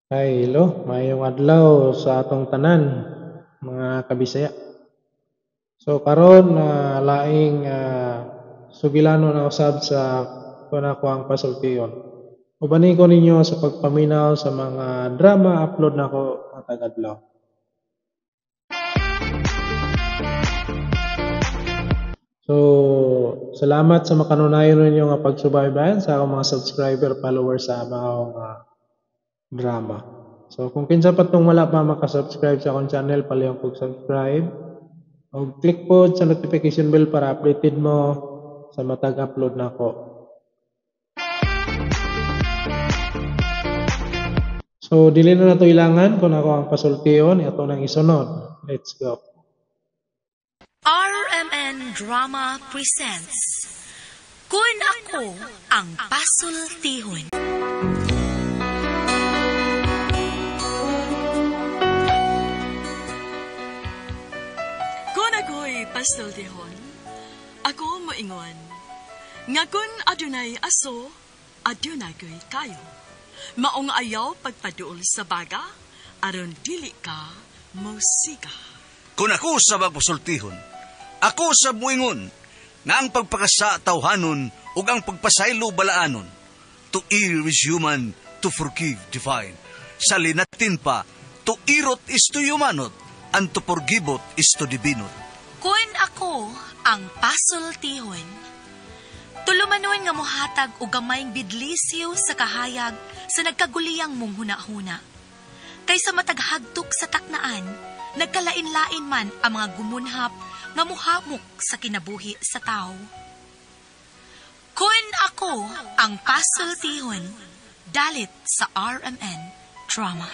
Hi, hello. Mayong adlaw sa atong tanan, mga kabisaya. So karon laing sugilano na usab sa kuna ko ang pasultiyon. Ubani ko ninyo sa pagpaminaw sa mga drama upload nako matag adlaw. So salamat sa makanunayon ninyo nga pagsubaybayan sa akong mga subscriber followers sa mga drama. So kung kinsa pa tong wala pa maka-subscribe sa akong channel, palihong kog-subscribe. O click po sa notification bell para updated mo sa matag upload nako. So dili na nato ilangan kung ako ang pasultiyon ato nang isunod. Let's go. RMN Drama presents Kun Ako Ang Pasultihon. Kun ako'y pasultihon, ako moingon. Nga kun adunay aso, adunay ko'y kayo. Maong ayaw pagpaduol sa baga, aron dili ka musika. Kung ako sa magpasultihon, ako sa muingon, nga ang pagpakasa tawhanon ug ang pagpasaylo balaanon. To err is human, to forgive divine. Sa linatin pa, to irot is to humanot, and to forgivot is to divinot. Kun ako ang pasultihon. Tulumanon nga mohatag og gamayng bidlisyo sa kahayag sa nagkaguliyang mong hunahuna. Kaysa mataghagtok sa taknaan, nagkalain-lain man ang mga gumunhap nga muhamok sa kinabuhi sa tao. Kun ako ang pasultihon, dalit sa RMN Drama.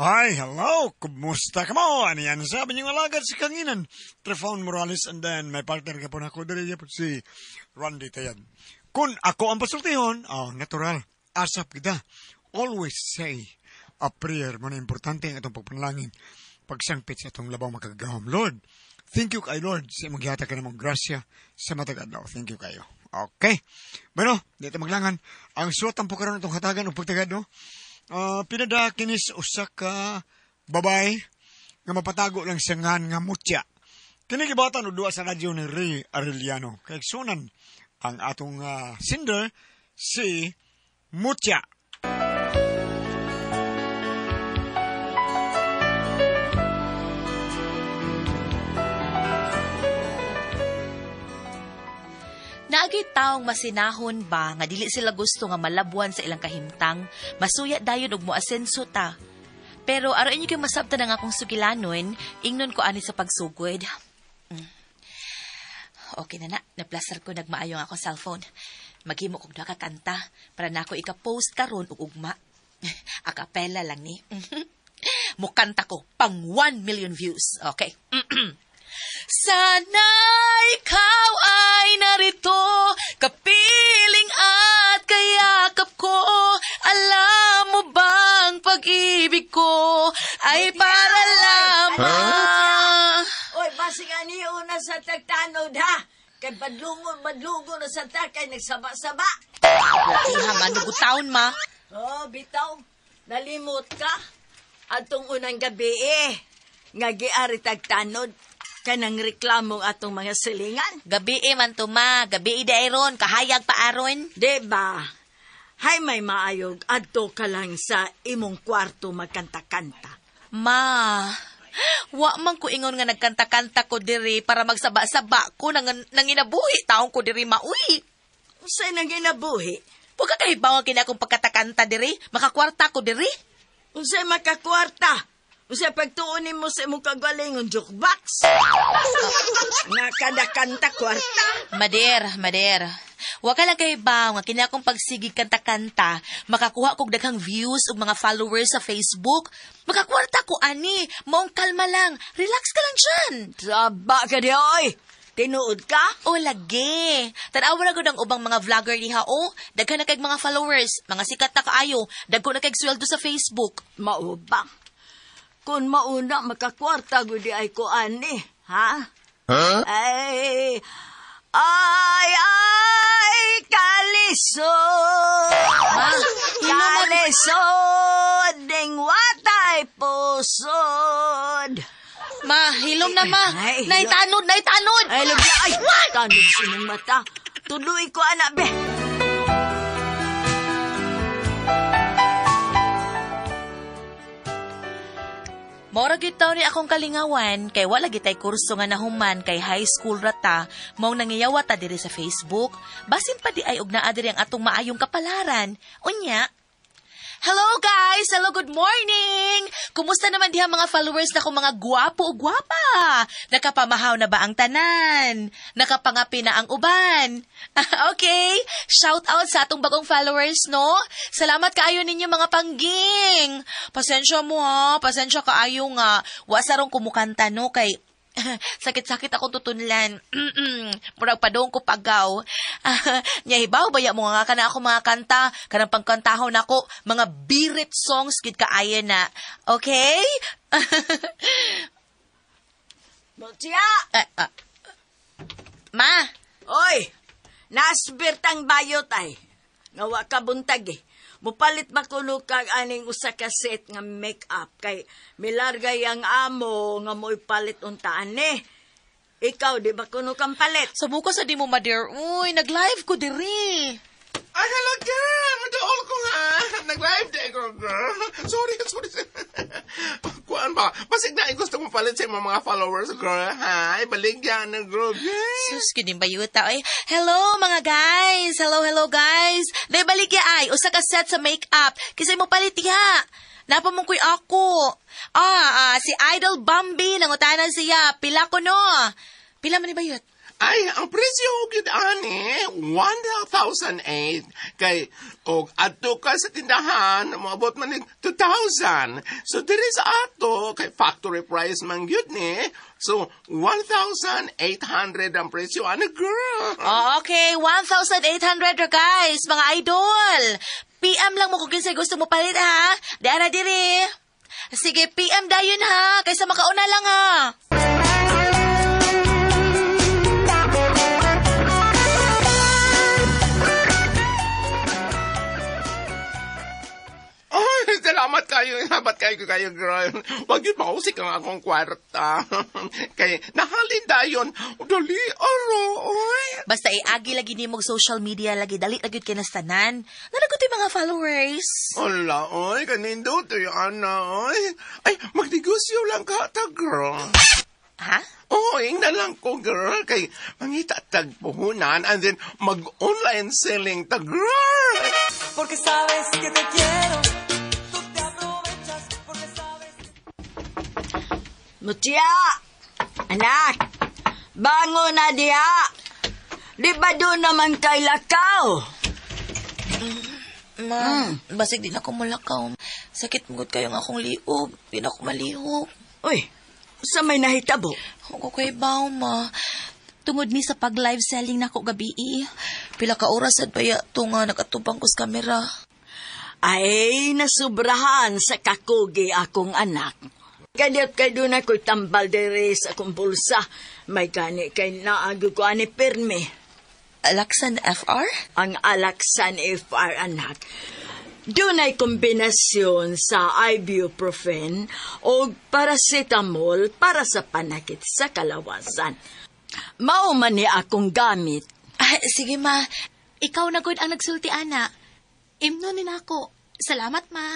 Hi, hello, kumusta ka mo? Ano yan sabi niyong alagad si Kanginan? Trefon Morales and then may partner ka po na ako dali po si Randy Tayad. Kung ako ang pasultihon, natural, asap kita. Always say a prayer mo na importante ang itong pagpanalangin. Pagsangpit sa itong labaw makagagahom. Lord, thank you kay Lord sa magyata ka namang grasya sa matagadlaw. Thank you kayo. Okay. Bueno, dito maglangan. Ang suwatan po karon itong hatagan o pagtagad, no? Pinada kinis usa ka babay nga mapatago lang siya nga mutya. Kinigibatan o duwa sa radyo ni Ray Arellano. Kaigsunan ang atong sinder, si Mutya. Naagay taong masinahon ba nga dili sila gusto nga malabuan sa ilang kahimtang, masuya dayon og moasenso ta. Pero aron inyo kay masabtan ang akong sugilanon, ingnon ko ani sa pagsugod. Okay na, naplaster ko nagmaayo ang akong cellphone. Maghimo kog nakakanta para nako ika-post karon og ugma. Akapela lang ni. Mukanta ko pang 1 million views. Okay. Sana ikaw ay narito, kapiling at kayakap ko. Alam mo bang pag-ibig ko ay para lamang. Oy, basi nga ni una sa tagtanod ha. Kay badlungon na sa kay nagsaba-saba. Ihang ano gutaon ma. Oh, bitaw. Nalimot ka. Atong unang gabi nga giari tagtanod. Kanang reklamong atong mga silingan. Gabi man to ma, gabi dairon, kahayag pa aron. Diba? Hay may maayog adto ka lang sa imong kwarto magkanta-kanta. Ma, wa man ko ingon nga nagkanta-kanta ko diri para magsaba-saba ko nang inabuhi taong ko diri mauwi. Unsay nang ginabuhi? Huwag ka kahibaw ang kinakong pagkatakanta diri, makakwarta ko diri. Unsay makakwarta? Unsay pagtuunin mo sa imong kagalingon jukebox? Nakadakanta kwarta. Mader. Huwag ka lang kahibaw nga kinakong pagsigig kanta-kanta, makakuha kog daghang views ug mga followers sa Facebook. Makakwarta ko ani, maong kalma lang, relax ka lang dyan. Saba ka di oy. Tinuod ka? O lagi. Tanawa na gud ang ubang mga vlogger diha o. Daghan na kay mga followers, mga sikat na kaayo, dagko na kay sweldo sa Facebook. Maubang. Kung mauna makakwarta gudi ay ko ani, ha? Ay kalisod. Kalisod ding watay pusod. Ma, hilom na ma. Ay, Naitanod. Ay, labi. Ay, tanod sining mata. Tuloy ko, anak, be. Mora gyud taw ni akong kalingawan kay wala gitay kurso nga nahuman kay high school rata mao nangiyawa ta diri sa Facebook basin pa di ay og naa diri ang atong maayong kapalaran. Unya. Hello guys! Hello, good morning! Kumusta naman diha mga followers na kong mga gwapo o gwapa? Nakapamahaw na ba ang tanan? Nakapangapi na ang uban? Okay, shout out sa atong bagong followers, no? Salamat kaayo ninyo mga pangging! Pasensya mo ha, pasensya kaayo nga. Wasarong kumukanta, no? Kay sakit-sakit akong tutunlan. Murag padong ko pagaw. Nyahibaw, baya mo nga ka na ako mga kanta. Kanang pangkantahon ako, mga birit songs gid kaayo na. Okay? Mutya! Ma! Oy! Nasbirtang bayot ay. Ngawa ka buntag eh. Mupalit ba kuno kag aning usa ka set nga make-up kay milargay ang amo nga mo'y palit untaan eh. Ikaw, di ba kuno kang palit? Sabuka sa di mo, mader. Uy, nag-live ko diri. Ay, hello, girl! Madool ko nga. Nag-live day ko, girl. Sorry. Kuan ba? Pasig na gusto mo palit sa mga followers, girl. Hi, baligyan na, girl. Sus, kining bayuta. Ay, hello, mga guys. Hello, guys. Day balik ya ay. Usa ka set sa makeup. Kisay mo palit ya. Napamong ko'y ako. Si Idol Bambi. Nangutanan siya. Pila ko, no? Pila man ni bayut? Ay, ang presyo gid ani 1,008 kay og adto ka sa tindahan moabot man ning 2,000. So diri sa ato kay factory price man gyud ni. So 1,800 ang presyo ani, girl. Okay, 1,800 guys, mga idol. PM lang mo kung kinsay gusto mo palit ha. Dara diri. Sige, PM dayon ha. Kaysa makauna lang ha. salamat kayo. Salamat kayo, girl. Wag yun mausik ang akong kwarta. Kay, nahalin dayon. Dali, aroy. Basta iagi lagi ni mong social media lagi, dali lagi kay nastanan. Nalagot yung mga followers. Ala, oy, kanindo to yung ana, oy. Ay, magnegosyo lang ka, ta, girl. Ha? Oo, na lang ko, girl. Kay, mangita tagpuhunan and then mag-online selling ta, girl. Porque sabes que te quiero, tú te aprovechas porque sabes. Mutia! Anak! Bangon na diha! Di ba doon naman kay lakaw? Ma, basig din ako mulakaw. Sakit mugod kayo nga akong liog. Di na ako malihok. Uy, sa may nahitabo? Ako kay baw, ma. Tungod ni sa pag-live selling na ako gabi. Pila ka oras at baya ito nga nakatubang ko sa kamera. Ay, nasubrahan sa kakugi akong anak. Kadiyot kay doon ako'y tambal dere sa akong bulsa. May gani kay naago ko ani perme. Alaksan FR? Ang Alaksan FR, anak. Doon ay kombinasyon sa ibuprofen o paracetamol para sa panakit sa kalawasan. Mao man ni akong gamit. Sige, ma. Ikaw na good ang nagsulti, ana. Imno ni nako. Salamat, ma.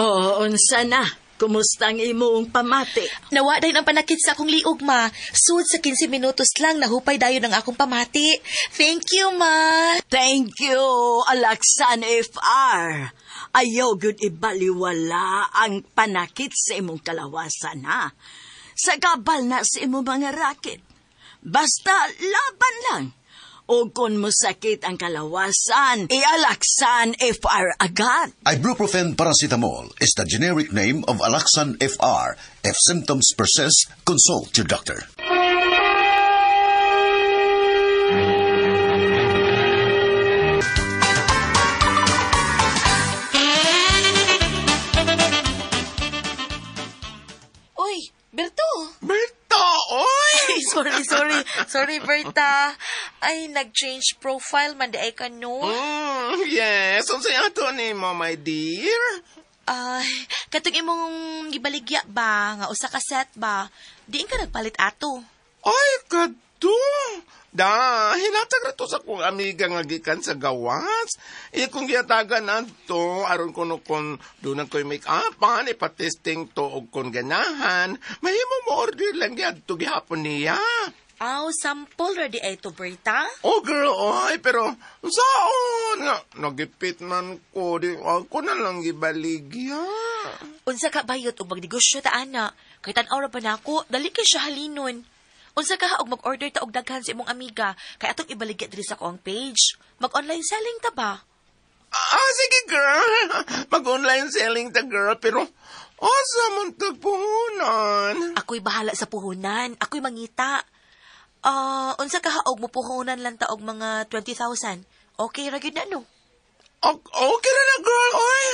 Oo, unsa na. Kumusta ang imong pamati? Nawa dayon ang panakit sa akong liog, ma. Sud sa 15 minutos lang, nahupay dayon ang akong pamati. Thank you, ma. Thank you, Alaksan FR. Ayaw gyud ibaliwala ang panakit sa imong kalawasan, ha? Sa gabal na sa imong mga raket. Basta laban lang. O kung musakit ang kalawasan, i-Alaksan FR agad. Ibuprofen paracetamol is the generic name of Alaksan FR. If symptoms persist, consult your doctor. Uy, Berto. Berta, oy! Sorry, Berta. Ay, nag-change profile man di ay ka, no? Yes. Ang saya to ni mo, my dear. Ay, katong imong gibaligya ba? Nga usa ka set ba? Diin ka nagpalit ato. Ay, kado. Hinatag na to sa kong amiga nga gikan sa gawas. Kung giyatagan na to, aron ko no kung doon ko'y make-upan, ipatesting to o kung ganahan, mahimo mo order lang yan to gihapon niya. Sample ready ay to, Berta? Oh, girl, oy, pero saan nga? Nagipit man ko, di ako na lang gibaligya. Unsa ka bayot og magnegosyo ta, ana? Kay tan-aw ra pa nako, dali kay siya halinon. Unsa ka og mag-order ta og daghan sa imong amiga, kay atong ibaligya diri sa akong page. Mag-online selling ta ba? Sige, girl. Mag-online selling ta, girl, pero asa man tagpuhunan? Ako'y bahala sa puhunan. Ako'y mangita. Unsa ka og mo puhunan lang ta og mga 20,000. Okay ra gyud na, no? Okay na, girl, oy.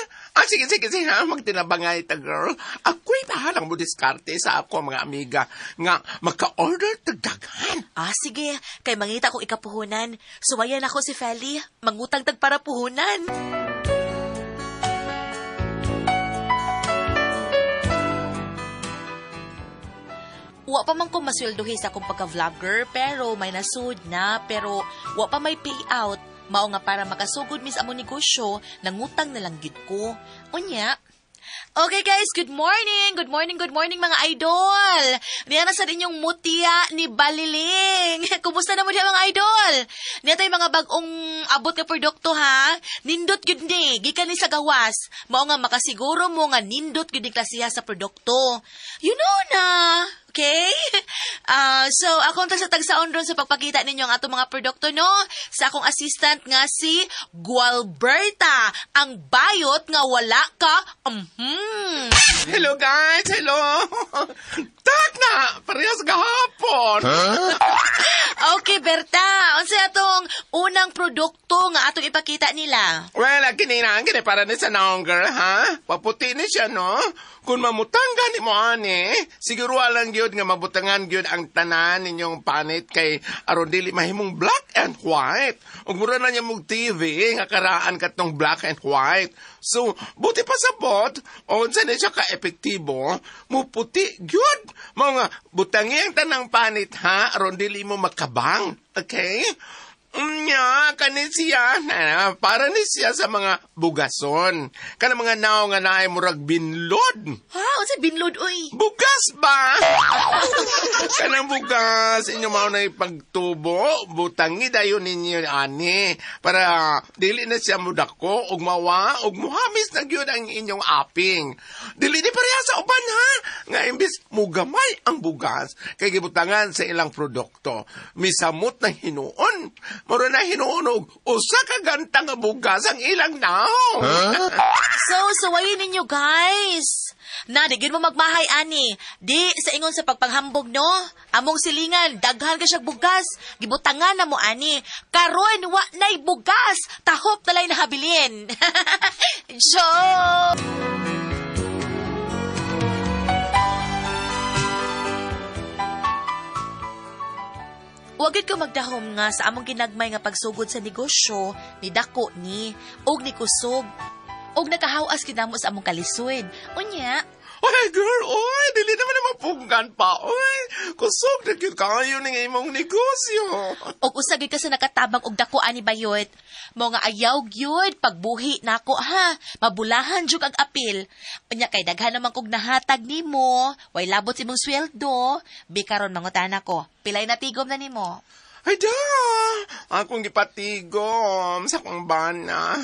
Sige, ha, magtinabangay ta, girl. Ako'y bahalang mo diskarte sa ako, mga amiga, nga magka-order tagdaghan. Sige. Kay mangita kong ikapuhunan. Suwayan ako si Feli. Mangutang tag para puhunan. Wa pa man ko masweldohi sa akong pagka-vlogger, pero may nasud na, pero wa pa may payout. Mao nga para makasugod mis among negosyo, nangutang na lang gid ko. Unya. Okay guys, good morning mga idol. Niya na sa inyong mutya ni Baliling. Kumusta na mo diha mga idol? Niya tay mga bagong abot nga produkto ha. Nindot gyud ni, gikan ni sa gawas. Mao nga makasiguro mo nga nindot gyud ni klasiha sa produkto. You know na. Okay? So, akong sa tagsaon ron sa pagpakita ninyo ang atong mga produkto, no? Sa akong assistant nga si Gualberta, ang bayot nga wala ka. Hello, guys. Hello. Tak na! Parehas gahapon. Okay. Okay, Berta. Unsa atong unang produkto nga atong ipakita nila? Well, kininaan kini para ni sa naong girl, ha? Paputi ni siya, no? Kung mamutanggan ni mo, ani, siguro alang gyud nga mabutangan gyud ang tanan ninyong panit kay aron dili mahimong black and white. Ug mura na niya mong TV nga karaan katong black and white. So, buti pa sa bot, unsa ni siya ka-epektibo, muputi gyud. Mga butangi ang tanang panit, ha? Aron dili mo makabang. Okay? Nya, kani siya, para ni siya sa mga bugason. Kana mga naong nga naay murag binlod. Ha? Unsa binlod, oy? Bugas ba? Kanang bugas, inyo mao na ipagtubo, butangi dayon ninyo, ani, para dili na siya mudako, ug mawa, ug muhamis na gyud ang inyong aping. Dili ni pareha sa uban, ha? Nga imbis mugamay ang bugas, kay gibutangan sa ilang produkto. Misamot na hinuon. Mura na hinuunog, usa ka ganta nga bugas ang ilang naong. So, suwayin ninyo, guys. Na, di gyud mo magmahay, ani. Di, sa ingon sa pagpanghambog, no? Among silingan, daghan ka siyang bugas. Gibutangan na mo, ani. Karon, wa na'y bugas. Tahop na lang nahabilin. Joke! Wagid ka magdahom nga sa among ginagmay nga pagsugod sa negosyo ni dako ni og ni kusog og nakahawas kinamo sa among kalisod. Unya, Oy, girl, oy, dili naman na mapunggan pa, oy. Kusog na gyud kayo ng imong negosyo. og usagid ka sa nakatabang og dako ani bayot. Mo nga ayaw gyud pagbuhi nako ha. Mabulahan jud ang apil. Unya kay daghan naman kog nahatag nimo, way labot imong sweldo. Bikaron mangutana ko, pilay na tigom na nimo? Ay da, akong gipatigom sa kong bana.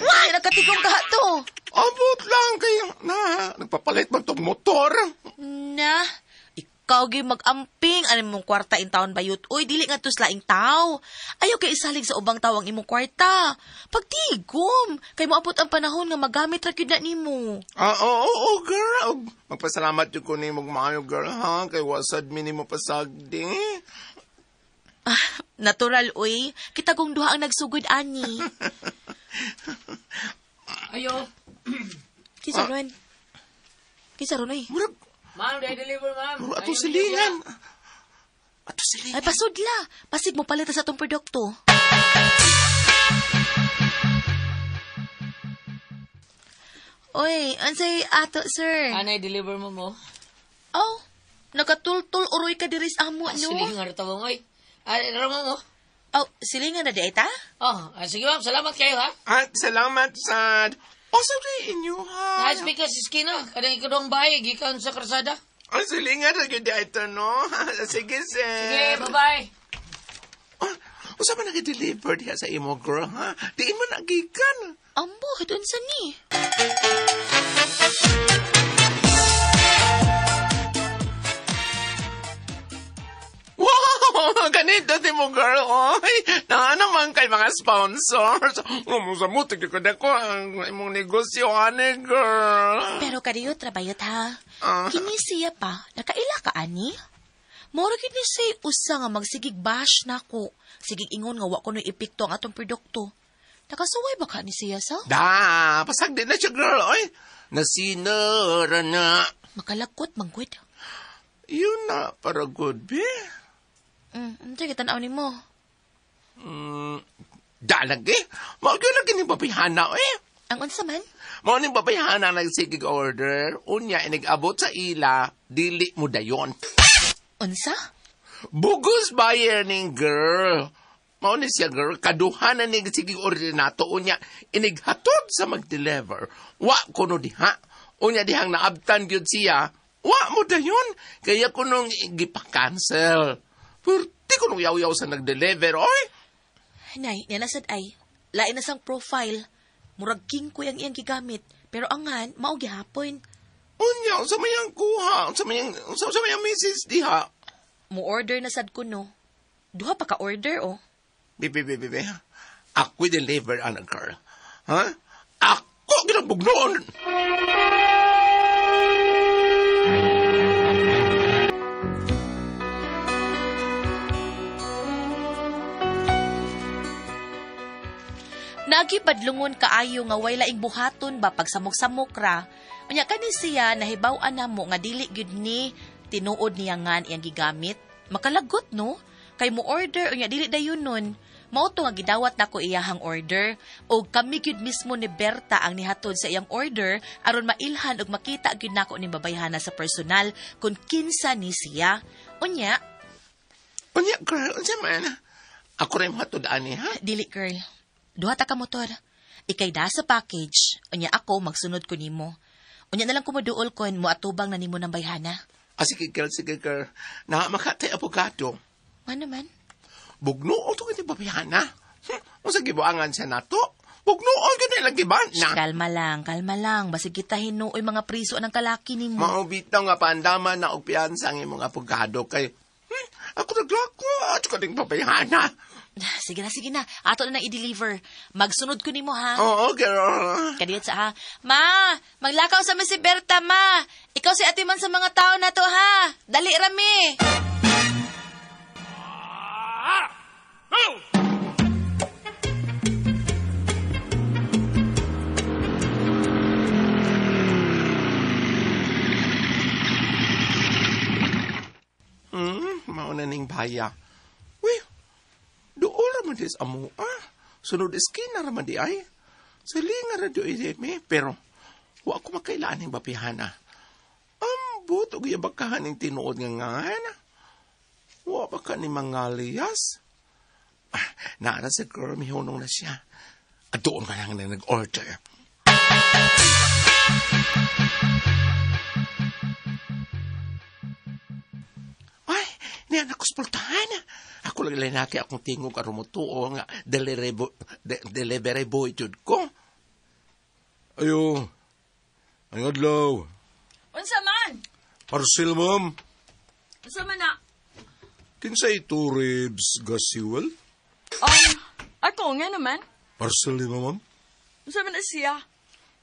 Ay, nagkatigom ka to. Abot lang kayo na, nagpapalit man tong motor. Na, ikaw gi mag-amping ano mong kwarta in taon bayot. Uy, dili nga tos laing tao. Ayaw kay isalig sa ubang tao ang imong kwarta. Pagtigom, kay moabot ang panahon nga magamit ra gyud na nimo. Oo, girl. Magpasalamat yun ko ni mong maayo, girl, ha? Kay wasad minimo pasagdi. Natural, uy. Kita kong duha ang nagsugod, ani. Ayo. Kisa ron? Kisa ron, ay. Murag, Ma'am, deliver, ma'am. murag ato silingan. Ato silingan. Ay, pasudla. Pasig mo palita sa itong produkto. Oy, ansay ato, sir. Anay, deliver mo. Oh, nakatultul uroy ka diris amo, no? Sige nga ritawang, oy. Ramo mo. Oh, silingan na di ita? Oh, sige ma'am, salamat kayo, ha? At salamat sa... O, sorry, inyo, ha? Na-speak ka sa skina. Kadang ikadong bahay, gikan sa karsada. Ang silingan na yun ito, no? Sige, sir. Sige, bye-bye. O, saan ba nag-deliver diya sa imo, girl, ha? Diin mo nagikan. Ambo, doon sa ni. Wow! Ganito di mo, girl, oy. Na naman kay mga sponsors. Sa mo, tigikod ako ang imong negosyo, ane, girl. Pero kadiyo trabayot ha. Ah. Kini siya pa, nakaila ka ani? Moro gini siya usa nga magsigig bash nako. Sigig ingon nga wa ko no epekto ang atong produkto. Nakasuway ba ka ni siya sa? Da, pasag din na siya, girl, oy. Nasinara na. Makalagkot manggod. Yun na, para good, be. Hindi kita tanaw ni mo. Dalag, eh. Mao yun lagi ni babihana, eh. Ang unsa man? Mao ni babihana nagsigig order. Unya, inag-abot sa ila, dili mo dayon. Unsa? Bugos buyer ning girl. Mao ni siya, girl. Kaduhanan ni sige order nato. Unya, inighatod sa mag-deliver. Wa kuno diha. Unya dihang naabtan gyud siya. Wa mo dayon. Kaya kunong gipa-cancel. Pero di kunong yaw-yaw sa nag-deliver, oy. Nay, nilasad ay. Lain na sang profile. Murag king ko yung iyang gigamit. Pero angan, mao gihapon. Unya, sa mayang kuha. Sa mayang misis diha. Mo order na sad ko no. Duha pa ka order oh. Bibi. Ako deliver ang girl. Ha? Ako ginabugnoon. Nagibadlungon kaayo nga way laing buhaton ba pagsamok-samok ra. Unya kani siya nahibaw-an namo nga dili gyud ni tinuod niya ngan iyang gigamit. Makalagot no? Kay mo order unya dili dayon nun. Mao to nga gidawat nako iyahang order o kami gyud mismo ni Berta ang nihatod sa iyang order aron mailhan ug makita gyud nako ni babayhana sa personal kung kinsa ni siya. Unya, girl, unsa man? Ako rin hatod ani, ha? dili girl. Duha ta ka motor. Ikay da sa package. Unya ako magsunod ko nimo. Unya na lang kumuduol kon mo atubang na nimo ng bayhana. Sige, girl. Na makatay abogado. Ano man? Bugnuon to kiti babihana. Unsa gibuangan siya nato? Bugnuon gid lang giban na. Kalma lang. Basig kita hinuoy mga priso ng kalaki nimo. Maubitaw nga pandaman na og piyansa ang imong abogado kay ako naglako at kading babihana. Sige na. Ato na i-deliver. Magsunod ko nimo ha. Oo, girl. Kadiyat sa ha. Ma, maglakaw sa si Berta, ma. Ikaw si ate man sa mga tao na to ha. Dali rami. Mauna ning baya. Uy, doon raman dis amo, sunod esquina raman di ay. Salinga ra do ideme, pero wa ko makailaan ning babihana. Ambot og iyabakahan ning tinuod nga ngan. Wa ba ka ni mangalias? Naara sa girl, mihunong na siya. At doon ka lang na nag-order. Ay, niyan ako spultahan. Ako lang lalaki akong tingog arumutuo nga delivery boy jud ko. Ayo. Ang adlaw. Unsa man? Parcel, ma'am. Unsa man na? Kinsay 2 ribs gasiwal? Ako nga naman. Parcel ni ma'am? Unsa man na siya?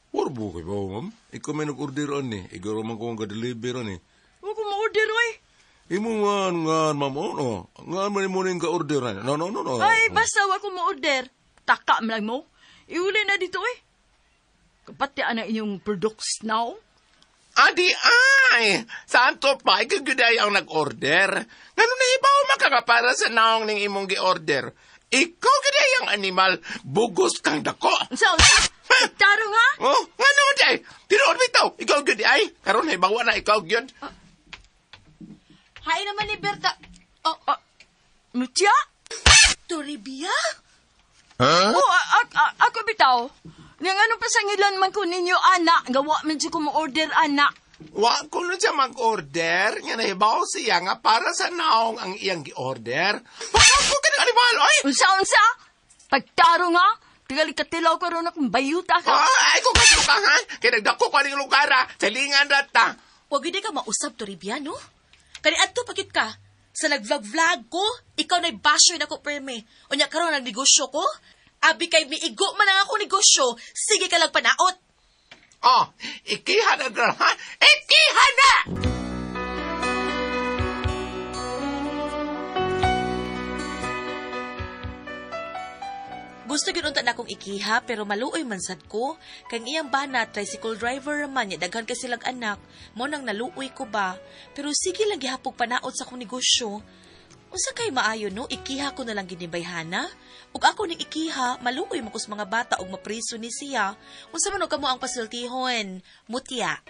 Warbo kay ba, ma'am? Ikaw may nag-orderan ni. Ikaw raman ko ang ka-deliveran ni. Huwag ko ma-order, oy. Imo nga, ma'am, no? Nga man mo rin ka-orderan. No. Ay, basta wag ko ma-order. Taka lang mo. Iuli na dito, oy. Kapati na inyong products now. Adi ay! Saan to pa? Ikaw gyuday ang nag-order. Ngano na ibaw makakapara sa naong ning imong gi-order? Ikaw gyuday ang animal. Bugos kang dako. So, taro nga? Oh, ngano day? Tinuod bitaw. Ikaw gyuday. Karon na ibawa na ikaw gyud. Hay naman ni Berta. Nutya? Toribia? Ha? Ako bitaw. Nang anong pasangilan man ko ninyo, anak. Gawa man siya ko ma-order, anak. Wa ko na siya mag-order. Nga nahibaw siya nga para sa naong ang iyang gi-order. Bakit ko ka ng animal, oy? Unsa? Pagtaro nga. Tigali katilaw ko ron akong bayuta ka. Ay, kung kaso ka nga. Kaya nagdako ka rin lugar, ha. Salingan rata. Huwag hindi ka mausap, Toribia, no? Kani adto pakit ka. Sa nag-vlog ko, ikaw na'y basher na ko perme. O niya karon nagnegosyo ko? Abi kay miigo man ang ako negosyo. Sige ka lang panaot. Ikiha na, girl, ha? Ikiha na! Gusto gyud unta na akong ikiha pero maluoy man sad ko. Kay iyang bana tricycle driver man nya daghan kay silang anak. Mo nang naluoy ko ba. Pero sige lang gihapog panaot sa akong negosyo. Unsa kay maayo no ikiha ko na lang ginibayhana. Ug ako ning ikiha maluoy mo kus mga bata og mapriso ni siya. Unsa man og kamo ang pasultihon? Mutya.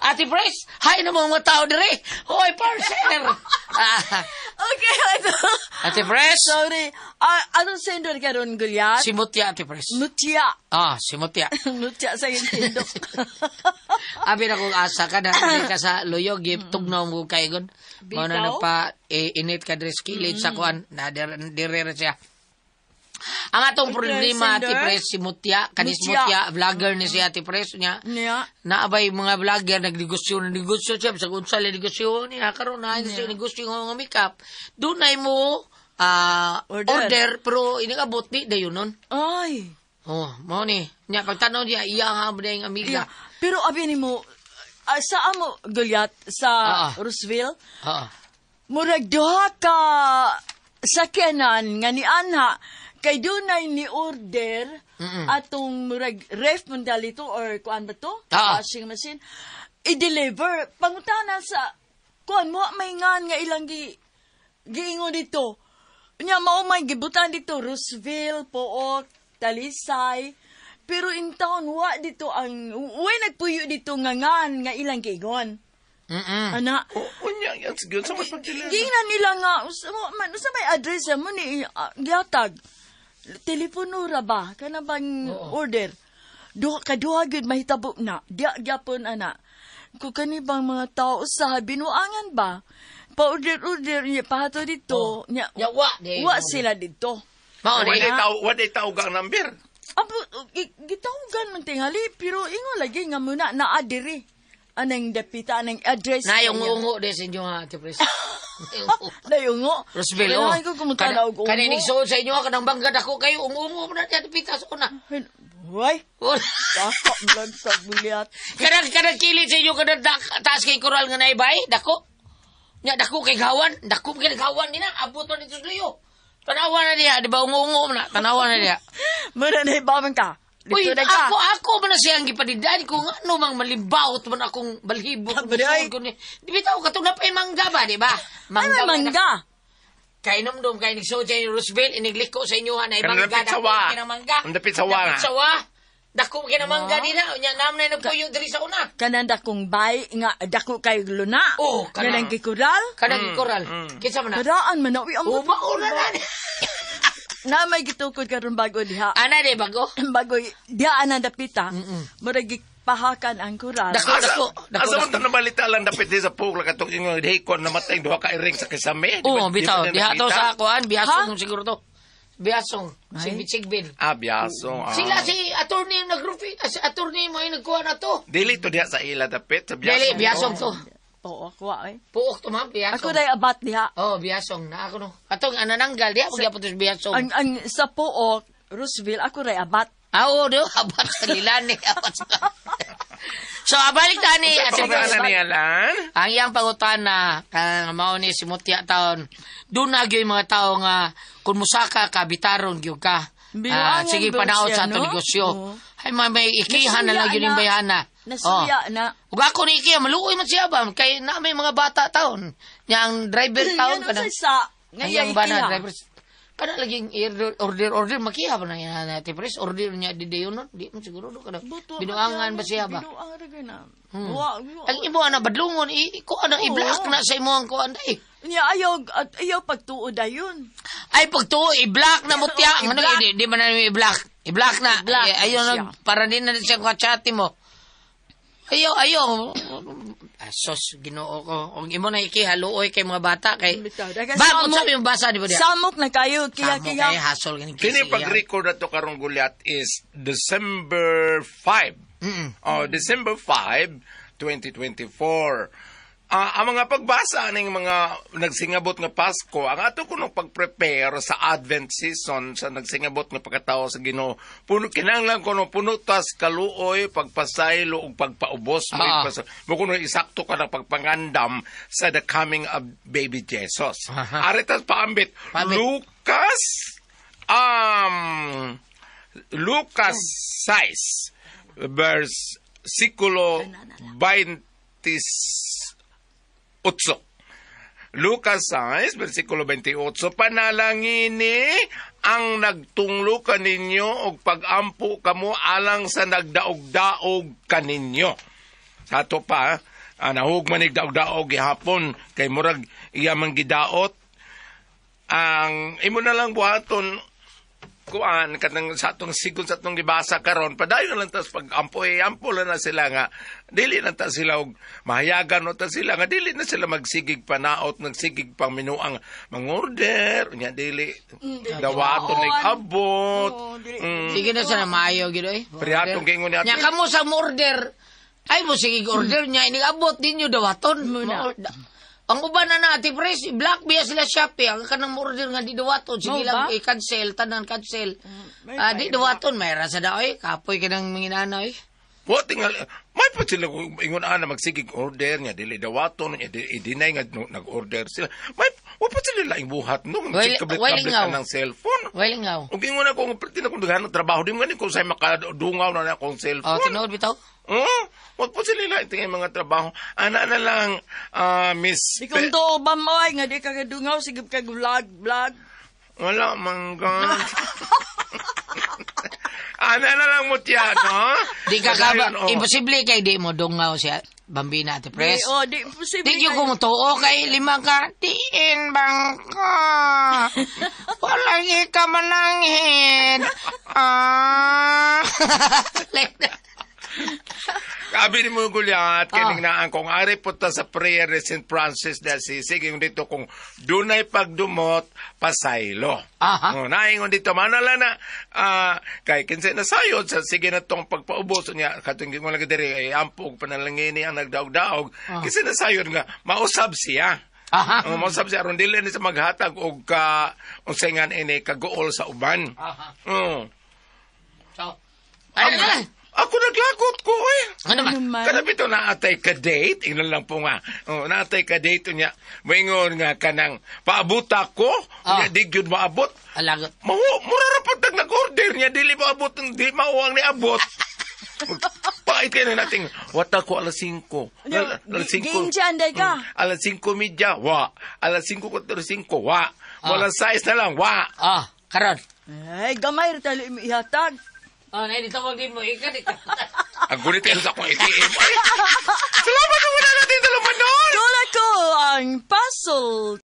Ate Pres, hay na mga tao dire. Hoy, parcel. Okay, ano? Ate Pres. Sorry. Anong sender ka ron, Gulyat? Si Mutya, Ate Pres. Nutya. Si Mutya. Nutya sa yung tindok. Abi na kung asa ka na, hindi ka sa luyog, tugnaw mo kaigon. Mga na nagpa, init ka dress kilid sa kuan, na dire siya. Ang atong problema, Ate Pres, si Mutya, kanis Mutya, vlogger ni si Ate Pres niya. Naabay mga vlogger, nagnegosyo siya, sa kunsal, negosyo niya, karoon na, siya negosyo ng makeup. Doon na mo, order, pero inigabot di, dayon nun. Ay. Mo ni, niya, pagtanaw niya, iya nga ba yung amiga. Pero abi ni mo, saan mo, Gulyat, sa Roosevelt? Murag duha ka sakyanan nga ni Anha kay dunay ni order atong murag ref man dalito or kuan ba to? Washing machine. I-deliver. Pangutana sa kuan mo may ngan nga ilang giingon dito. Nya mao may gibutan dito Roosevelt, Pook, Talisay. Pero in town wa dito ang way nagpuyo dito nga ngan nga ilang giingon. Ana. Unya, yan siguro sa magpagkilala. Gingnan nila nga, usa may address mo ni gihatag. Telepono ra ba? Kana bang order? Kaduha gyud mahitabo na. Diya gyapon ana. Kung kani bang mga tao sa binuangan ba? Pa-order niya pahato dito. Wa sila dito. Wa day tao gang number. Apo, gitawgan man tingali, pero ingo lagi nga muna naadiri. Anang dapita, anang address. Nayong-ungo din sa inyo nga, Ate Pres. Nayong-ungo? Rosbel, Kailangan ko kumutanaw ko ungo. Kaninig suod sa inyo, kanang banggad ako kayo, ungo-ungo mo na dyan, dapita sa una. Why? Dako, vlog sa buliat. Kanang kilit sa inyo, kanang taas kay koral nga naibay, dako. Nya, dako kay gawan, dako kay gawan din na, abot mo dito sa luyo. Tanawa na niya, di ba, ungo-ungo mo na, tanawa na niya. Muna na ibaman ka. Uy, ako man na siyang gipadidaan ko nga ano mang malibawot man akong balhibo ko ko ni. Di bitaw ka na pay mangga ba, di ba? Mangga. Kay nomdom kay ni Soja ni Roosevelt inigliko sa inyo na mangga na mangga. Ang dapit sawa. Dako kay na mangga di na, unya nam na nagpuyo diri sa una. Kanan dakong bay nga dako kay luna. Oh, kanang gikural. Kanang gikural. Kinsa man na? Karaan man na uy amo. Mauna na. Na may gitukod karon bago diha. Ana de bago? Bago diha ana dapita. Murag pahakan ang kural. Dako. Asa man na balita lang dapit sa pugla katong ingon hikon namatay duha ka iring sa kisame. Bitaw. Diha to sa kuan, biyasong siguro to. Biyasong. Sigbin. Biyasong. Sila si attorney nagrufi, si attorney mo ay nagkuha na to. Dili to diha sa ila dapit sa biyasong. Dili biyasong to. Puok wa ay. Puok to ma'am, biyasong. Ako day abat diha. Biyasong na ako no. Atong anananggal diha pag yapon to biyasong. Ang sa Puok, Roosevelt ako day abat. Do abat sa lilani, abat sa. So abalik ta ni Ate Alan. Ang iyang pangutana kang mao ni si Mutya taon. Duna gyud mga tao nga kun musaka ka bitaron gyud ka. Sige panaot sa ato negosyo. Ay may ikihan na lang yun yung bayana. Nasuya na. Ug ako ni ikihan, maluoy man siya ba? Kay na may mga bata taon. Yang driver taon ka na. Ngayon ba na driver? Kana laging order makiha ba na yan natin pres? Order niya di dayon no? Di mo siguro do kada. Binuangan ba siya ba? Binuangan ra na. Ang imo ana badlungon ko ana i-block na sa imo ang kuan dai. Nya ayaw pagtuod dayon. Ay pagtuo i-block na mutya. Ano di man na i-block. I-block na. Ayaw para din na siya ko chat mo. Ayaw. Sos, Ginoo ko. Og imo na ikihaluoy kay mga bata kay. Bakit sabi yung basa di ba diya? Samok na kayo kiya. Samok kay hasol ganing kini pag-record ato karong gulyat is December 5. December 5, 2024. Ang mga pagbasa ng mga nagsingabot nga Pasko, ang ato kuno pag-prepare sa Advent season sa nagsingabot nga pagkatao sa Ginoo. Kinahanglan kuno punutas kaluoy, pagpasaylo ug pagpaubos mo kuno isakto ka na pagpangandam sa the coming of baby Jesus. Aritas paambit Lucas 6 verse sikulo 28. Lucas 6, versikulo 28, panalangini ang nagtunglo kaninyo og pagampo kamo alang sa nagdaog-daog kaninyo. Sa ato pa, nahugman nagdaog-daog gihapon kay murag iya man gidaot. Ang imo na lang buhaton kuan katang sa atong sigon sa atong gibasa karon padayon lang tas pag ampo na sila nga dili na ta sila og mahayagan no ta sila nga dili na sila magsigig panaot nagsigig pang minuang mangorder unya dili dawaton nig abot sige na sa maayo gid oy prihatong gingon ni nya kamo sa order ay mo sigig order nya inig abot dinyo dawaton ang uban na Ate Pres, black biya sila Shopee. Ang kanang order nga di dawaton. Sige lang, cancel, tanan cancel. Di dawaton, may rasa da, kapoy ka ng mga inanaw. Tinggal, May pa sila kung ingon na magsigig order niya, dili dawato niya, i-deny nga nag-order sila. May, wapa sila laing buhat no, kablit-kablit ka ng cellphone. Walingaw. Kung ingon na kung tinakong ng trabaho, di mo nga kung sa'yo makadungaw na akong cellphone. Tinood bitaw? Wag po sila lang tingin mga trabaho. Ana na lang, Miss... Di kong to ba mo ay nga di ka kadungaw, sigip ka vlog. Wala, manggang. Ana na lang mo tiya, no? Di ka imposible kay di mo dungaw siya. Bambina, ate Pres. Di posible. Di yung kumutuo kay lima ka. Diin bang ka. Walang ka manangin. Kabi ni mo gulyat, kining naan kung ari po ta sa prayer ni St. Francis de Assisi, yung dito kung dunay pagdumot, pasaylo. Naingon dito, manala na, kay kinsa na sayod, sa sige na tong pagpaubos niya, katong mo lagi diri, ay ampog panalangini ang nagdaog-daog, kinsa na sayod nga, mausab siya. Mausab siya, aron dili ni sa maghatag og unsengan ini kagool sa uban. So, ako naglagot ko eh. Ano man? Kanapito naatay ka date. Ilan lang po nga. Naatay ka date niya. Maingon nga kanang paabuta ko. Niya di yun maabot. Alagot. Murarapat nag-order niya. Dili maabot. Di mauwang ni abot. Pakit kayo na natin. Wata ko alas 5. Alas 5. Ginjan, day ka. Alas 5:30. Wa. Alas 5:45. Wa. Wala size na lang. Wa. Karon. Ay, gamay rin tali ihatag. Dito mo din mo. Ikan. Ang gulit kayo sa akong ATM. Salamat na wala natin dalaman nun. Lola ko ang puzzle